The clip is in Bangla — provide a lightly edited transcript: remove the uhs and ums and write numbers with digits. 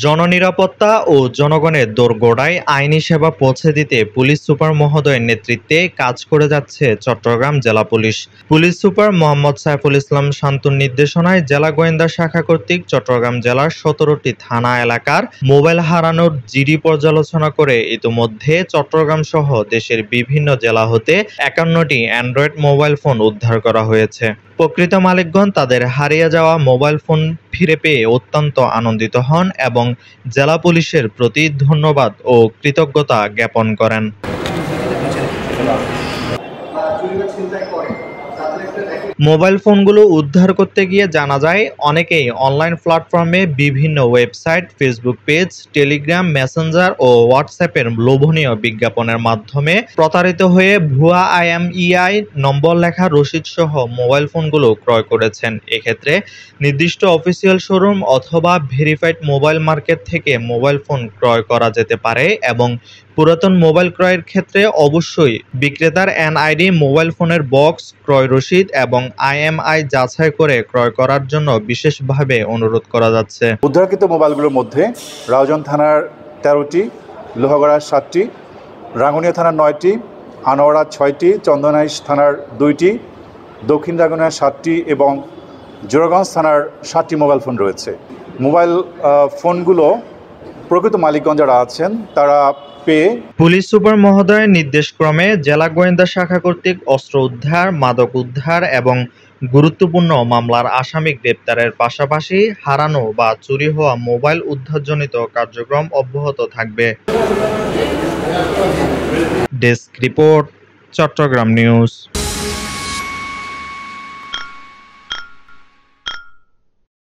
জননিরাপত্তা ও জনগণের দোরগোড়ায় আইনি সেবা পৌঁছে দিতে পুলিশ সুপার মহোদয়ের নেতৃত্বে কাজ করে যাচ্ছে চট্টগ্রাম জেলা police. Police super Mohammad Saiful Islam শান্তর নির্দেশনায় জেলা গোয়েন্দা শাখা কর্তৃক চট্টগ্রাম জেলার ১৭টি থানা এলাকার মোবাইল হারানোর জিডি পর্যালোচনা করে ইতোমধ্যে চট্টগ্রাম সহ দেশের বিভিন্ন জেলা হতে ৫১টি অ্যান্ড্রয়েড মোবাইল ফোন উদ্ধার করা হয়েছে। প্রকৃত মালিকগণ তাদের হারিয়ে যাওয়া মোবাইল ফোন ফিরে পেয়ে অত্যন্ত আনন্দিত হন এবং জেলা পুলিশের প্রতি ধন্যবাদ ও কৃতজ্ঞতা জ্ঞাপন করেন। মোবাইল ফোনগুলো উদ্ধার করতে গিয়ে জানা যায়, অনেকেই অনলাইন প্ল্যাটফর্মে বিভিন্ন website, Facebook page, Telegram, Messenger ও হোয়াটসঅ্যাপের লোভনীয় বিজ্ঞাপনের মাধ্যমে প্রতারিত হয়ে ভুয়া IMEI নম্বর লেখা রসিদ সহ মোবাইল ফোনগুলো ক্রয় করেছেন। এক্ষেত্রে নির্দিষ্ট অফিসিয়াল শোরুম অথবা ভেরিফাইড মোবাইল মার্কেট থেকে মোবাইল ফোন ক্রয় করা যেতে পারে এবং পুরাতন মোবাইল ক্রয়ের ক্ষেত্রে অবশ্যই বিক্রেতার NID, মোবাইল ফোনের বক্স, ক্রয় রসিদ এবং IMEI যাচাই করে ক্রয় করার জন্য বিশেষভাবে অনুরোধ করা যাচ্ছে। উদ্ধারকৃত মোবাইলগুলোর মধ্যে রাউজান থানার ১৩টি, লোহাগড়ার ৭টি, রাঙ্গুনিয়া থানার 9টি, আনোয়ারা 6টি, চন্দনাইশ থানার 2টি, দক্ষিণ রাঙ্গুনিয়ার 7টি এবং জোড়াগঞ্জ থানার 7টি মোবাইল ফোন রয়েছে। মোবাইল ফোনগুলো প্রকৃত মালিকগণ যারা আছেন তারা পেয়ে পুলিশ সুপার মহোদয়ের নির্দেশক্রমে জেলা গোয়েন্দা শাখা কর্তৃক অস্ত্র উদ্ধার, মাদক উদ্ধার এবং গুরুত্বপূর্ণ মামলার আসামি গ্রেপ্তারের পাশাপাশি হারানো বা চুরি হওয়া মোবাইল উদ্ধারজনিত কার্যক্রম অব্যাহত থাকবে। Desk report, Chattogram news.